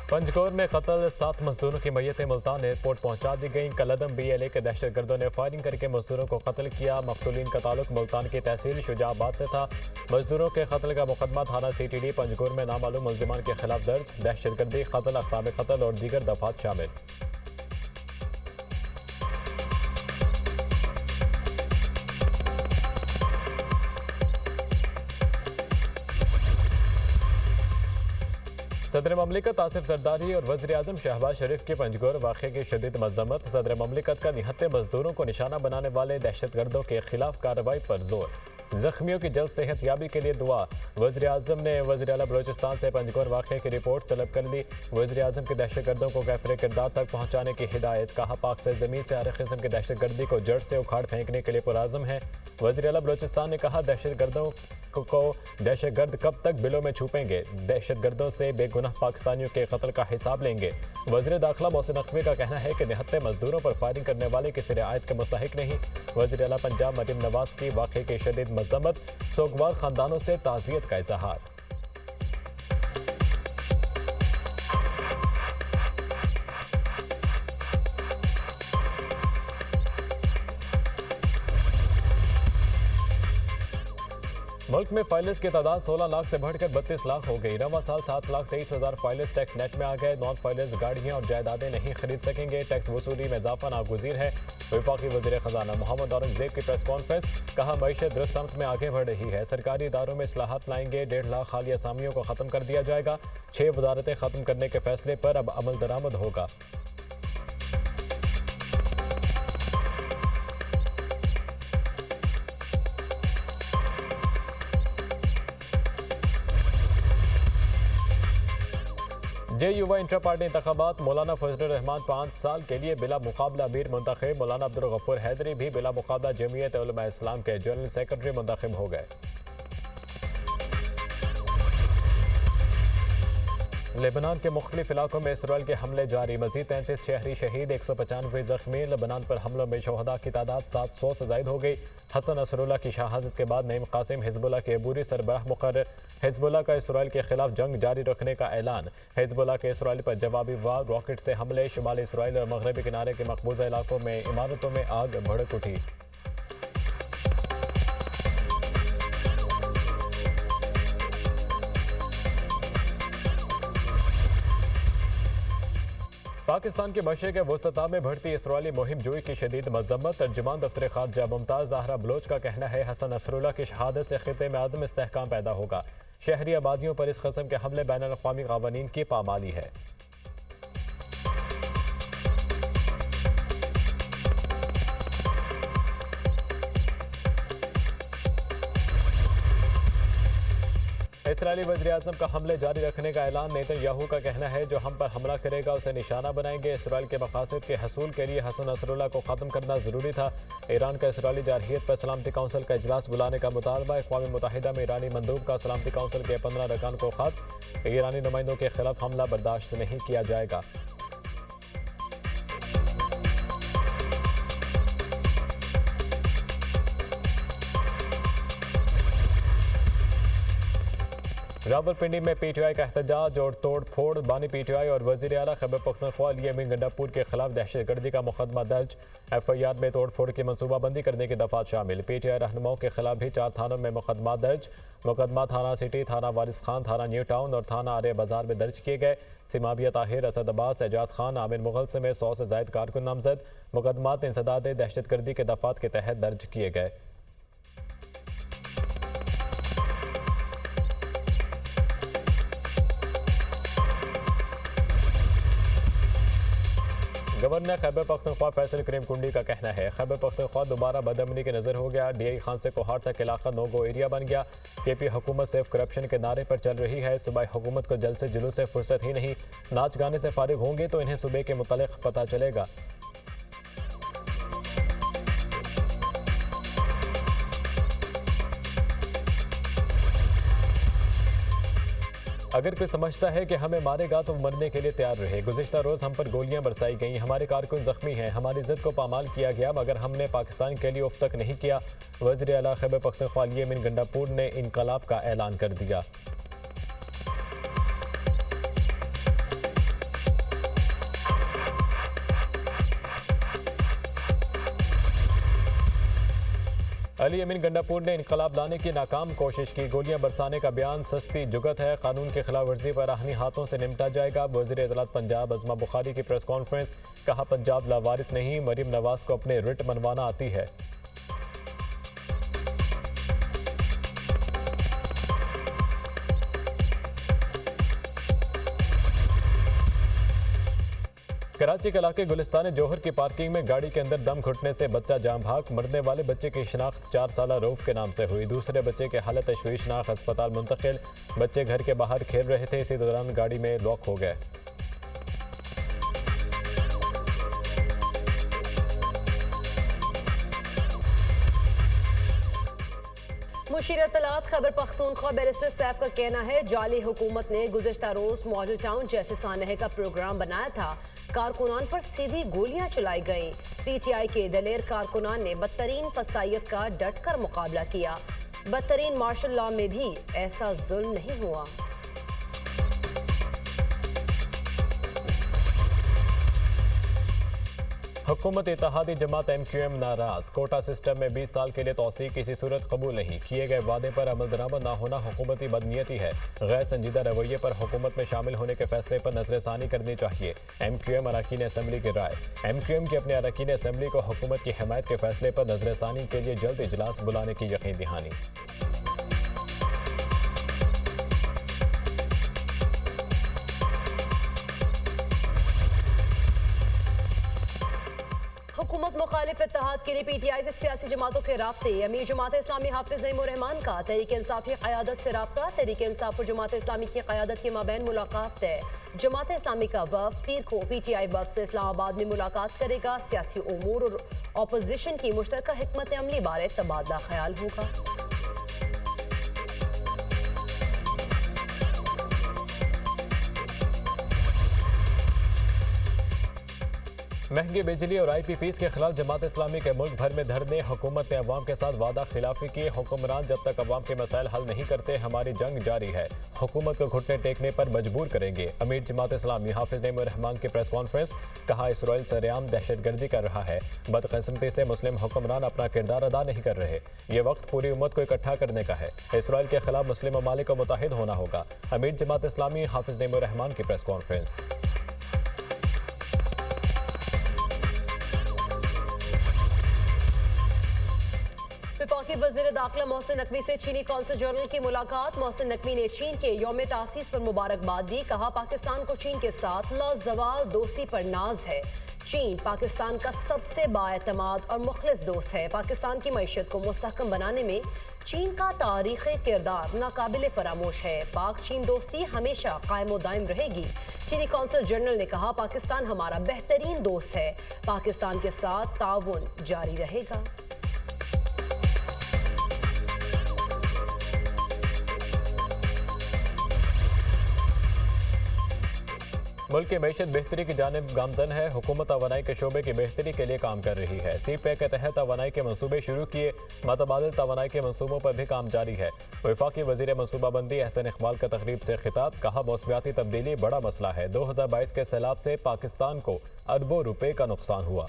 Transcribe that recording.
पंजकोर में कत्ल 7 मजदूरों की मैयतें मुल्तान एयरपोर्ट पहुंचा दी गईं। कलदम BLA के दहशतगर्दों ने फायरिंग करके मजदूरों को कत्ल किया। मकतूलीन का ताल्लुक मुल्तान की तहसील शुजाबाद से था। मजदूरों के कत्ल का मुकदमा थाना CTD पंजकोर में नामालूम मुल्जिमान के खिलाफ दर्ज। दहशतगर्दी, कत्ल, अक़साम कत्ल और दीगर दफात शामिल। सदर ममलिकत आसिफ जरदारी और वज़ीर आज़म शहबाज शरीफ के पंजकोर वाक़े की शदीद मज़म्मत। सदर ममलिकत का निहत्ते मजदूरों को निशाना बनाने वाले दहशतगर्दों के खिलाफ कार्रवाई पर जोर। जख्मियों की जल्द सेहत याबी के लिए दुआ। वज़ीर आज़म ने वज़ीर आला बलोचिस्तान से पंजकोर वाक़े की रिपोर्ट तलब कर ली। वज़ीर आज़म के दहशतगर्दों को कैफरे किरदार तक पहुँचाने की हिदायत। कहा, पाक से ज़मीन से हर किस्म की दहशतगर्दी को जड़ से उखाड़ फेंकने के लिए पुराज़म है। वज़ीर आला बलोचिस्तान ने कहा, दहशतगर्दों को दहशतगर्द कब तक बिलों में छुपेंगे। दहशतगर्दों से बेगुनाह पाकिस्तानियों के कत्ल का हिसाब लेंगे। वज़ीर दाखिला मोहसिन नकवी का कहना है कि निहत्ते मजदूरों पर फायरिंग करने वाले किसी रियायत के मुस्तहिक नहीं। वज़ीर आला पंजाब मरीम नवाज की वाक़े की शदीद मज़म्मत। सोगवार खानदानों से ताज़ियत का इज़हार। मुल्क में फाइलर्स की तादाद 16 लाख से बढ़कर 32 लाख हो गई। रवा साल 7,23,000 फाइलर्स टैक्स नेट में आ गए। नॉन फाइलर्स गाड़ियां और जायदादें नहीं खरीद सकेंगे। टैक्स वसूली में इजाफा नागुज़ीर है। वफाकी वज़ीर ख़जाना मोहम्मद औरंगज़ेब की प्रेस कॉन्फ्रेंस। कहा, मईशत दुरुस्त समत में आगे बढ़ रही है। सरकारी इदारों में इस्लाहात लाएंगे। 1.5 लाख खाली असामियों को ख़त्म कर दिया जाएगा। 6 वजारतें ख़त्म करने के फैसले पर अब अमल दरामद होगा। JUY इंटर पार्टी इंतखाबात। मौलाना फजलुर रहमान 5 साल के लिए बिला मुकाबला अमीर मुंतखब। मौलाना अब्दुल गफूर हैदरी भी बिला मुकाबला जमीयत उलमा इस्लाम के जनरल सेक्रेटरी मुंतखब हो गए। लेबनान के मुख्तलिफ इलाकों में इसराइल के हमले जारी। मजीद 33 शहरी शहीद, 195 जख्मी। लेबनान पर हमलों में शहदा की तादाद 700 से जायद हो गई। हसन नसरुल्लाह की शहादत के बाद नईम कासिम हिजबुल्लाह के अबूरी सरबराह मुकर्रर। हिजबुल्लाह का इसराइल के खिलाफ जंग जारी रखने का ऐलान। हिजबुल्लाह के इसराइल पर जवाबी वार, रॉकेट से हमले। शुमाली इसराइल और मगरबी किनारे के मकबूजा इलाकों में इमारतों में आग भड़क उठी। पाकिस्तान के मशरिक़ वसता में बढ़ती इसराइली मुहिम जोई की शदीद मज़म्मत। तर्जुमान दफ्तर खारजा मुमताज़ ज़हरा बलोच का कहना है, हसन नसरुल्लाह की शहादत से खित्ते में आदम इस्तेहकाम पैदा होगा। शहरी आबादियों पर इस किस्म के हमले बैनुल अक़वामी क़वानीन की पामाली है। इसराइली वज़ीर आज़म का हमले जारी रखने का ऐलान। नेतन्याहू का कहना है, जो हम पर हमला करेगा उसे निशाना बनाएंगे। इसराइल के मकासद के हसूल के लिए हसन नसरुल्लाह को ख़त्म करना ज़रूरी था। ईरान का इसराइली जारहियत पर सलामती कौंसिल का इजलास बुलाने का मुतालबा। अक़वाम मुत्तहिदा में ईरानी मंदूब का सलामती कौंसिल के 15 अरकान को ख़त। ईरानी नुमाइंदों के खिलाफ हमला बर्दाश्त नहीं किया जाएगा। रावलपिंडी में PTI का एहतजाज और तोड़ फोड़। बानी PTI और वज़ीर आला खैबर पख्तूनख्वा अली अमीन गंडापुर के खिलाफ दहशतगर्दी का मुकदमा दर्ज। FIR में तोड़ फोड़ की मनसूबाबंदी करने की दफात शामिल। PTI रहनुमाओं के खिलाफ भी 4 थानों में मुकदमा दर्ज। मुकदमा थाना सिटी, थाना वारिस खान, थाना न्यू टाउन और थाना आर्य बाजार में दर्ज किए गए। सिमाबिया ताहिर, असद अब्बास, एजाज खान, आमिर मुगल समेत 100 से जायद कारकुन नामजद। मुकदमात इंसदाद दहशतगर्दी के दफात के तहत दर्ज किए गए। गवर्नर खैबर पख्तूनख्वा फैसल करीम कुंडी का कहना है, खैबर पख्तूनख्वा दोबारा बदअमनी की नजर हो गया। DI खान से कोहाट तक इलाका नो गो एरिया बन गया। KP हुकूमत सेफ करप्शन के नारे पर चल रही है। सूबाई हुकूमत को जल्द से जुलूस से फुर्सत ही नहीं। नाच गाने से फारिग होंगे तो इन्हें सूबे के मुतालिक पता चलेगा। अगर कोई समझता है कि हमें मारेगा तो मरने के लिए तैयार रहे। गुज़िश्ता रोज़ हम पर गोलियां बरसाई गईं, हमारे कारकुन जख्मी हैं, हमारी इज्जत को पामाल किया गया, मगर हमने पाकिस्तान के लिए उफ तक नहीं किया। वज़ीर आला खैबर पख्तूनख्वा अली अमीन गंडापुर ने इनकलाब का ऐलान कर दिया। अली अमीन गंडापुर ने इनकलाब लाने की नाकाम कोशिश की, गोलियां बरसाने का बयान सस्ती जुगत है, कानून की खिलाफ वर्जी पर आहनी हाथों से निपटा जाएगा। वज़ीर इत्तलात पंजाब अज़मा बुखारी की प्रेस कॉन्फ्रेंस, कहा पंजाब लावारिस नहीं, मरीम नवाज को अपने रिट मनवाना आती है। कराची के इलाके गुलिस्तान जोहर की पार्किंग में गाड़ी के अंदर दम घुटने से बच्चा जाम भाग, मरने वाले बच्चे की शिनाख्त 4 साल रऊफ के नाम से हुई। दूसरे बच्चे की हालत तशवीशनाक, अस्पताल मुंतकिल। बच्चे घर के बाहर खेल रहे थे, इसी दौरान गाड़ी में लॉक हो गए। मुशीर इत्तलात खैबर पख्तूनख्वा बैरिस्टर सैफ का कहना है, जाली हुकूमत ने गुज़श्ता रोज मॉडल टाउन जैसे सानहे का प्रोग्राम बनाया था, कारकुनान पर सीधी गोलियां चलाई गईं। पीटीआई के दलेर कारकुनान ने बदतरीन फसाइयत का डट कर मुकाबला किया। बदतरीन मार्शल लॉ में भी ऐसा जुल्म नहीं हुआ। हुकूमत इत्तेहादी जमात MQM नाराज, कोटा सिस्टम में 20 साल के लिए तौसीक किसी सूरत कबूल नहीं, किए गए वादे पर अमल दरामद ना होना हुकूमती बदनीयती है। गैर संजीदा रवैये पर हुकूमत में शामिल होने के फैसले पर नजरसानी करनी चाहिए। MQM अरकान असम्बली की राय। MQM की अपने अरकान असम्बली को हुकूमत की हिमायत के फैसले पर नजरसानी के लिए जल्द इजलास बुलाने की यकीन दहानी। हुकूमत मुखालिफ इत्तेहाद के लिए PTI से सियासी जमातों के राब्ते। अमीर जमात इस्लामी हाफिज नईमुर रहमान का तहरीक इंसाफ की क़यादत से राब्ता, तहरीक इंसाफ और जमात इस्लामी की क़यादत के माबैन मुलाकात तय। जमात इस्लामी का वफ़द पीर को PTI वफ़द से इस्लामाबाद में मुलाकात करेगा। सियासी उमूर और अपोजिशन की मुश्तरका हिकमत अमली बारे तबादला ख्याल होगा। महंगी बिजली और IPPs के खिलाफ जमात इस्लामी के मुल्क भर में धरने। हुकूमत ने अवाम के साथ वादा खिलाफी की, हुक्मरान जब तक अवाम के मसाइल हल नहीं करते हमारी जंग जारी है, हुकूमत को घुटने टेकने पर मजबूर करेंगे। अमीर जमात इस्लामी हाफिज नईमुर रहमान की प्रेस कॉन्फ्रेंस, कहा इसराइल सरेआम दहशतगर्दी कर रहा है, बदकिस्मती से मुस्लिम हुक्मरान अपना किरदार अदा नहीं कर रहे। ये वक्त पूरी उम्मत को इकट्ठा करने का है, इसराइल के खिलाफ मुस्लिम ममालिक को मुत्तहिद होना होगा। अमीर जमात इस्लामी हाफिज नईमुर रहमान की प्रेस कॉन्फ्रेंस। वफाकी वज़ीर दाखिला मोहसिन नकवी से चीनी कौंसल जनरल की मुलाकात। मोहसिन नकवी ने चीन के यौम तासीस पर मुबारकबाद दी, कहा पाकिस्तान को चीन के साथ लाजवाल दोस्ती पर नाज है। चीन पाकिस्तान का सबसे बाएतमाद और मुखलिस दोस्त है। पाकिस्तान की मईशत को मुस्तहकम बनाने में चीन का तारीख़ी किरदार नाकाबिले फरामोश है। पाक चीन दोस्ती हमेशा कायम व दायम रहेगी। चीनी कौंसल जनरल ने कहा पाकिस्तान हमारा बेहतरीन दोस्त है, पाकिस्तान के साथ ताउन जारी रहेगा। मुल्क की मैशत बेहतरी की जानिब गामजन है, हुकूमत तवानाई के शोबे की बेहतरी के लिए काम कर रही है। CPEC के तहत तवानाई के मनसूबे शुरू किए, मतबादिल तवानाई के मनसूबों पर भी काम जारी है। वफाकी वज़ीर मनसूबाबंदी अहसन इकबाल का तकरीब से खिताब, कहा मौसमियाती तब्दीली बड़ा मसला है, 2022 के सैलाब से पाकिस्तान को अरबों रुपए का नुकसान हुआ।